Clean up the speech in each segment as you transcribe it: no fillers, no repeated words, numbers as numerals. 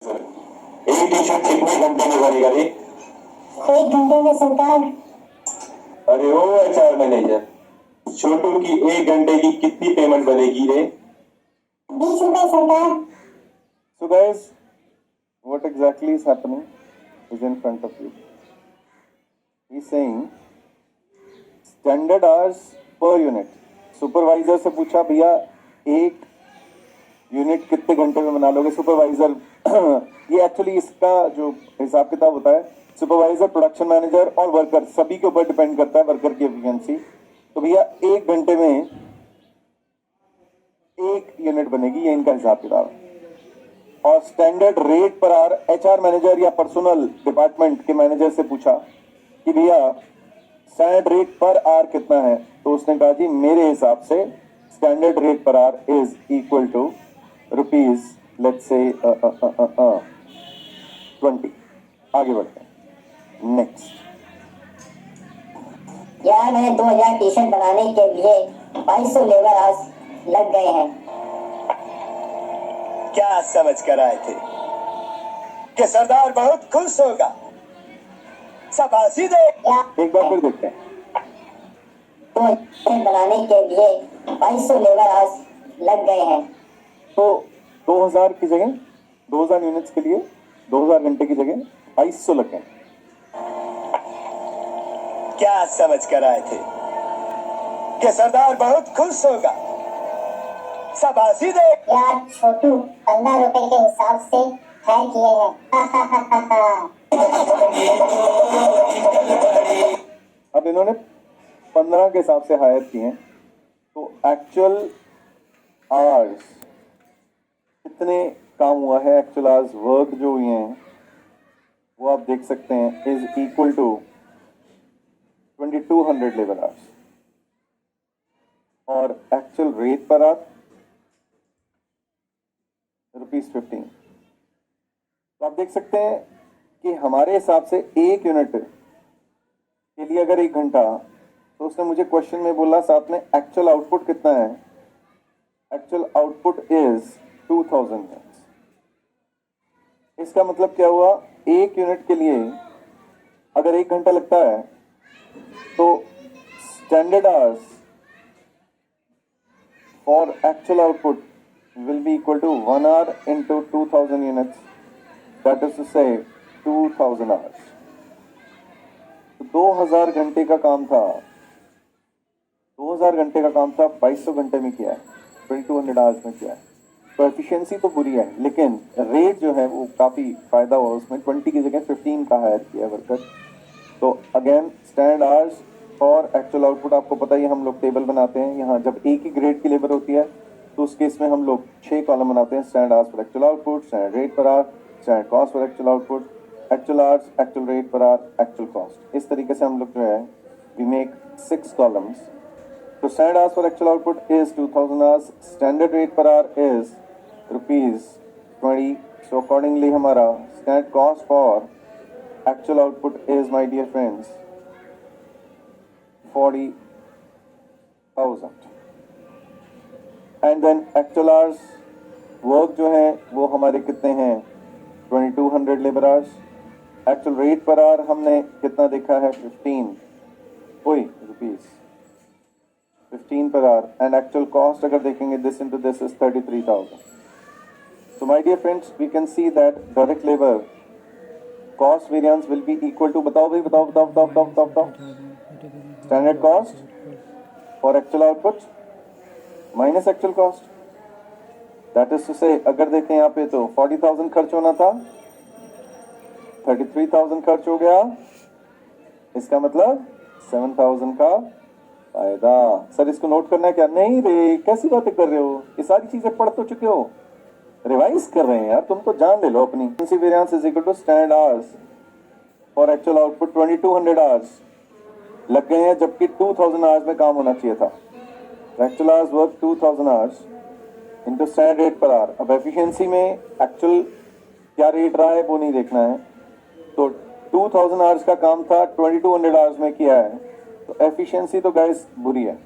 एक T shirt कितने घंटे में बनेगा रे? 1 घंटे में सरकार। अरे ओ एचआर मैनेजर, छोटू की 1 घंटे की कितनी पेमेंट बनेगी रे? 20 रुपए सरकार। So guys, what exactly is happening is in front of you. He's saying standard hours per unit. Supervisor से पूछा भैया एक यूनिट कितने घंटे में बना लोगे? सुपरवाइजर ये एक्चुअली इसका जो हिसाब किताब होता है, सुपरवाइजर, प्रोडक्शन मैनेजर और वर्कर सभी के ऊपर डिपेंड करता है वर्कर की एफिशिएंसी। तो भैया 1 घंटे में 1 यूनिट बनेगी, ये इनका हिसाब किताब है। और standard rate per our HR manager या पर्सनल डिपार्टमेंट के मैनेजर से पूछा कि भैया स्टैंडर्ड रेट पर आवर कितना है? तो उसने कहा जी मेरे हिसाब से standard rate per hour is equal to rupees let's say 20। आगे बढ़ते हैं नेक्स्ट। यार मैंने 2000 टी शर्ट बनाने के लिए 2200 लेबर आवर्स लग गए हैं। क्या समझ कर आए थे कि सरदार बहुत खुश होगा? शाबाशी दे। यार एक बार फिर देखते हैं। 2000 टी शर्ट बनाने के लिए 2200 लेबर आवर्स लग गए हैं। तो 2000 की जगह 2000 यूनिट्स के लिए 2000 घंटे की जगह 2200 लग गए। क्या समझ कर आए थे कि सरदार बहुत खुश होगा? शाबाशी दे। यार छोटू 15 रुपए के हिसाब से हायर किए हैं। अब इन्होंने 15 के हिसाब से हायर किए हैं, तो एक्चुअल आवर्स कितने काम हुआ है, एक्चुअल आवर्स वर्क जो हुए हैं वो आप देख सकते हैं is equal to 2200 labour hours. और एक्चुअल रेट पर आवर ₹15। तो आप देख सकते हैं कि हमारे हिसाब से 1 यूनिट के लिए अगर 1 घंटा, तो उसने मुझे क्वेश्चन में बोला साथ में एक्चुअल आउटपुट कितना है? Actual output is 2000 units. इसका मतलब क्या हुआ? 1 यूनिट के लिए अगर 1 घंटा लगता है तो standard hours for actual output will be equal to 1 hour into 2000 units, that is to say 2000 hours. तो 2000 घंटे का काम था, 2000 घंटे का काम था 2200 घंटे में किया है, 2200 आवर्स में किया है। तो एफिशिएंसी तो बुरी है, लेकिन रेट जो है वो काफ़ी फायदा हुआ उसमें। 20 की जगह 15 का हायर किया वर्कर। तो अगेन स्टैंडर्ड आवर्स और एक्चुअल आउटपुट आपको पता ही, हम लोग टेबल बनाते हैं। यहाँ जब एक ही ग्रेड की लेबर होती है तो उस केस में हम लोग 6 कॉलम बनाते हैं। Standard hours for actual output, standard rate per hour, standard cost for actual output, actual hours, actual rate per hour, actual cost. इस तरीके से हम लोग जो है वी मेक 6 कॉलम्स। तो standard hours for actual output is 2000 hours, standard rate per hour is ₹20। So accordingly हमारा standard cost for actual output is my dear friends 40,000। And then actual hours work जो है वो हमारे कितने हैं? 2200 labour hours. Actual rate per our हमने कितना देखा है? 15 rupees 15 per hour. And actual cost अगर देखेंगे this into this is 33,000। So my dear friends, we can see that direct labour cost variance will be equal to, बताओ भाई, बताओ। Standard cost for actual output minus actual cost. That is to say अगर देखें यहाँ पे तो 40,000 खर्च होना था, 33,000 खर्च हो गया। इसका मतलब 7,000 का फायदा। सर इसको नोट करना है क्या? नहीं रे, कैसी बातें कर रहे हो? ये सारी चीजें पढ़ तो चुके हो, रिवाइज कर रहे हैं यार, तुम तो जान ले लो अपनी। Variance is equal to standard hours for actual output 2200 hours लग गए हैं, जबकि 2000 आवर्स में काम होना चाहिए था। Actual hours work 2000 hours into standard rate per our. अब एफिशिएंसी में एक्चुअल क्या रेट रहा है वो नहीं देखना है। तो 2000 आवर्स का काम था, 2200 आवर्स में किया है, तो एफिशिएंसी तो गाइस बुरी है।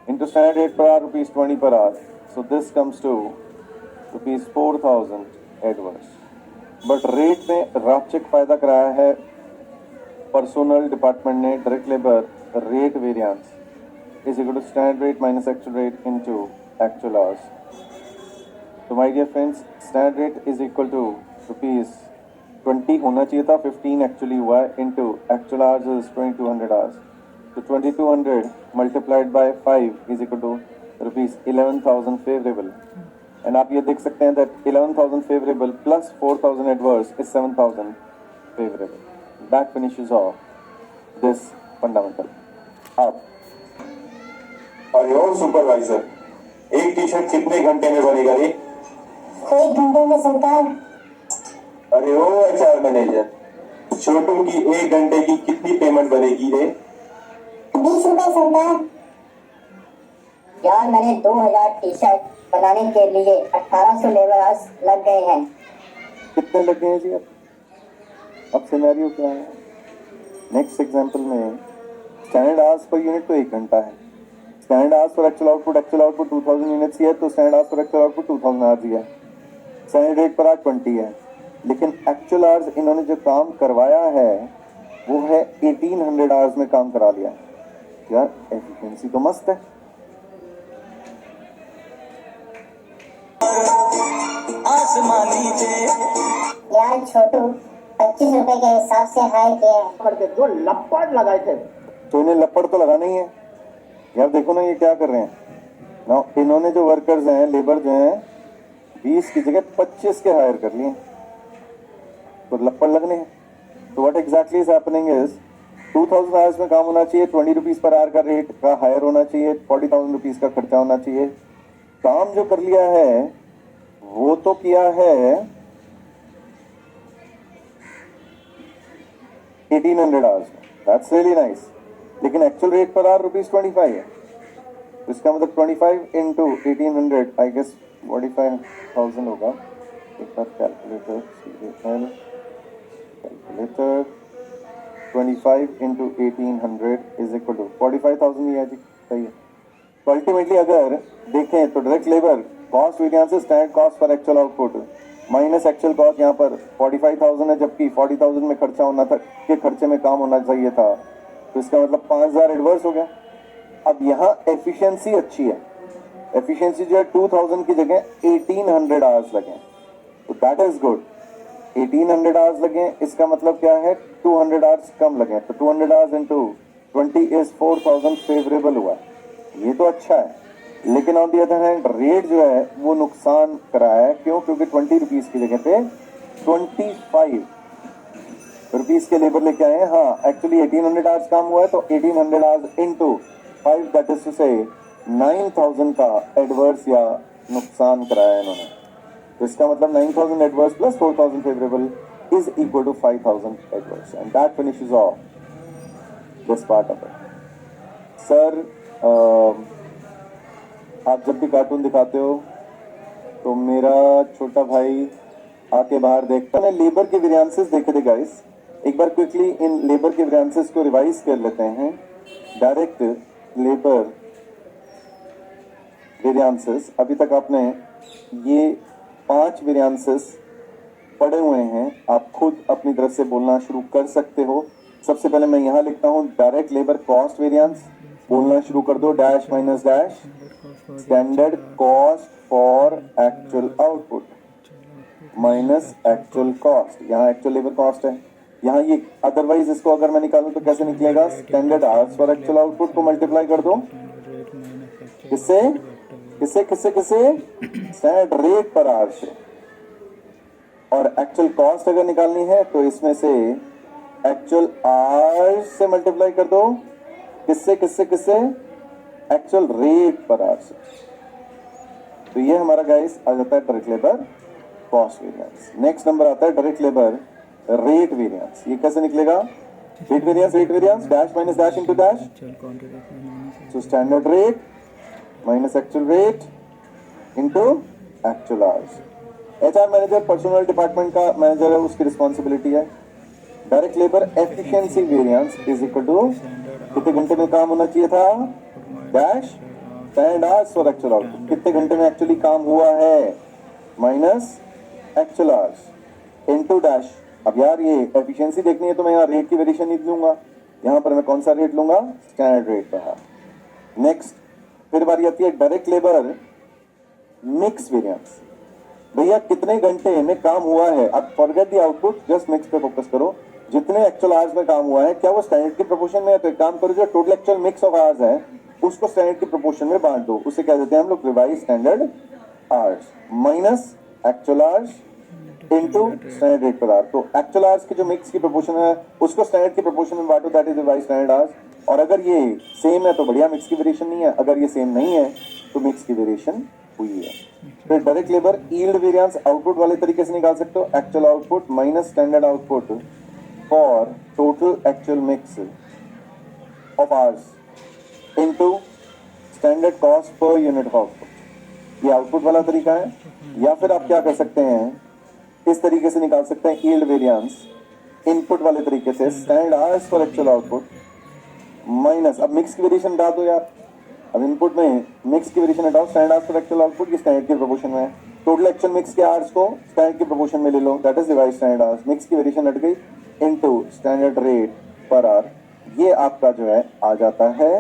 Into standard rate per hour ₹20 per hour, so this comes to ₹4,000 adverse. But rate में रापचिक फायदा कराया है पर्सनल डिपार्टमेंट ने। Direct labour rate variance is equal to standard rate minus actual rate into actual hours. तो my dear friends, standard rate is equal to ₹20 होना चाहिए था, 15 एक्चुअली हुआ है, into actual hours is 2200 hours. तो 2200 multiplied bye 5 is equal to ₹11,000 favourable. And आप ये देख सकते हैं that 11,000 favourable plus 4,000 adverse is 7,000 favourable. That finishes off this fundamental. अब अरे ओ सुपरवाइजर, एक टी शर्ट कितने घंटे में बनेगा रे? 1 घंटे में सरकार। अरे ओ एचआर मैनेजर, छोटू की 1 घंटे की कितनी पेमेंट बनेगी रे? 20 रुपए सरकार। यार मैंने 2000 टी शर्ट बनाने के लिए 1800 लेबर आवर्स लग गए हैं। कितने लग गए हैं जी? अब सिनेरियो क्या है? नेक्स्ट एग्जांपल में स्टैंडर्ड आवर्स पर यूनिट तो 1 घंटा है। Standard hours for actual output 2000 units ही है, तो standard hours for actual output 2000 hours ही है। स्टैंडर्ड रेट पर आज 20 है, लेकिन एक्चुअल आवर्स इन्होंने जो काम करवाया है वो है 1800 आवर्स में काम करा लिया। यार एफिशिएंसी तो मस्त है। यार छोटू 25 रुपए के हिसाब से हाई किए हैं। करके जो लपड़ लगाए थे तो इन्हें लपड़ तो लगाना ही है। यार देखो ना ये क्या कर रहे हैं ना, इन्होंने जो वर्कर्स हैं, लेबर जो हैं, 20 की जगह 25 के हायर कर लिए, तो लपड़ लगने हैं। तो what exactly is happening is 2000 hours में काम होना चाहिए, 20 रुपीज पर आवर का रेट का हायर होना चाहिए, 40,000 रुपीज का खर्चा होना चाहिए। काम जो कर लिया है वो तो किया है 1800 आवर्स में, दैट्स रियली नाइस, लेकिन एक्चुअल रेट पर आवर ₹25 है। तो इसका मतलब 25 इंटू 1800 आई गेस 45,000 होगा। एक बार calculator 25 into 1800 is equal to 45,000 ही है जी, सही है। तो अल्टीमेटली अगर देखें तो direct labour cost variance standard cost for actual output minus actual cost, यहाँ पर 45,000 है, जबकि 40,000 में खर्चा होना था, के खर्चे में काम होना चाहिए था, तो इसका मतलब 5,000 एडवर्स हो गया। अब यहाँ एफिशिएंसी अच्छी है, एफिशिएंसी जो है 2000 की जगह 1800 आवर्स लगे, तो दैट इज गुड। 1800 आवर्स लगे, इसका मतलब क्या है 200 आवर्स कम लगे, तो 200 आवर्स इंटू 20 इज 4000 फेवरेबल हुआ, ये तो अच्छा है। लेकिन on the other hand rate जो है वो नुकसान कराया है, क्यों? क्योंकि 20 रुपीज की जगह पे 25 रुपीज के लेबर लेके आए हैं। हाँ एक्चुअली 1800 आवर्स काम हुआ है, तो 1800 hours into 5 that is to say 9000 का एडवर्स या नुकसान कराया है इन्होंने। तो इसका मतलब 9000 adverse plus 4000 favourable is equal to 5000 adverse, and that finishes off this part of it. Sir आप जब भी कार्टून दिखाते हो तो मेरा छोटा भाई आके बाहर देखता है। लेबर के वेरिएंसेस देखे थे गाइस, एक बार क्विकली इन लेबर के वेरिएंसेस को रिवाइज कर लेते हैं। डायरेक्ट लेबर वेरिएंसेस, अभी तक आपने ये 5 वेरिएंसेस पढ़े हुए हैं, आप खुद अपनी तरफ से बोलना शुरू कर सकते हो। सबसे पहले मैं यहाँ लिखता हूँ डायरेक्ट लेबर कॉस्ट वेरिएंस, बोलना शुरू कर दो, dash minus dash standard cost for actual output minus actual cost. यहाँ एक्चुअल लेबर कॉस्ट है, यहाँ ये अदरवाइज इसको अगर मैं निकालूं तो कैसे निकलेगा? Standard hours for actual output को मल्टीप्लाई कर दो किससे किससे किससे किससे स्टैंडर्ड रेट पर आवर से, और एक्चुअल कॉस्ट अगर निकालनी है तो इसमें से एक्चुअल आवर्स से मल्टीप्लाई कर दो किससे किससे किससे एक्चुअल रेट पर आवर से। तो ये हमारा गाइस आ जाता है direct labour cost variance. Next number आता है डायरेक्ट लेबर रेट वेरिएंस। ये कैसे निकलेगा? Rate variance dash minus dash into dash, so standard rate minus actual rate into actual hours. HR manager personnel department का manager है, उसकी responsibility है। Direct labour efficiency variance is equal to कितने घंटे में काम होना चाहिए था, dash standard hours for actual output, कितने घंटे में एक्चुअली काम हुआ है, minus actual hours. Into dash. अब यार ये एफिशिएंसी देखनी है तो मैं यहाँ रेट की वेरिएशन नहीं लूंगा, यहाँ पर मैं कौन सा रेट लूंगा, स्टैंडर्ड रेट पर। नेक्स्ट फिर बारी आती है डायरेक्ट लेबर मिक्स वेरिएंस। भैया कितने घंटे में काम हुआ है, अब forget the output, just mix पे फोकस करो। जितने एक्चुअल आवर्स में काम हुआ है क्या वो स्टैंडर्ड की प्रोपोर्शन में है, तो एक काम करो जो total actual mix of hours है उसको स्टैंडर्ड की प्रोपोर्शन में बांट दो। उसे क्या देते हैं हम लोग, revise standard hours minus actual hours into standard rate per our. तो एक्चुअल आवर्स की जो मिक्स की प्रोपोर्शन है उसको स्टैंडर्ड की प्रोपोर्शन में बांटो, that is revise standard hours. और अगर ये सेम है तो बढ़िया, मिक्स की वेरिएशन नहीं है, अगर ये सेम नहीं है तो मिक्स की वेरिएशन हुई है। फिर direct labour yield variance output वाले तरीके से निकाल सकते हो, actual output minus standard output for total actual mix of hours into standard cost per unit of output. ये आउटपुट वाला तरीका है। या फिर आप क्या कर सकते हैं, इस तरीके से निकाल सकते हैं यील्ड वेरिएंस इनपुट वाले तरीके से, standard hours for actual output minus, अब मिक्स की वेरिएशन हटा दो यार, अब इनपुट में मिक्स की वेरिएशन हटाओ, standard hours for actual output की स्टैंडर्ड के प्रोपोर्शन में है, टोटल एक्चुअल मिक्स के आवर्स को स्टैंडर्ड के प्रोपोर्शन में ले लो, that is revise standard hours, mix की वेरिएशन हट गई into standard rate per hour. ये आपका जो है आ जाता है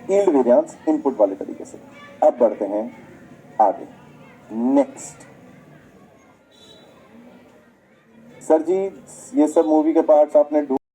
यील्ड वेरिएंस इनपुट वाले तरीके से। अब बढ़ते हैं आगे। नेक्स्ट सर जी, ये सब मूवी के पार्ट्स आपने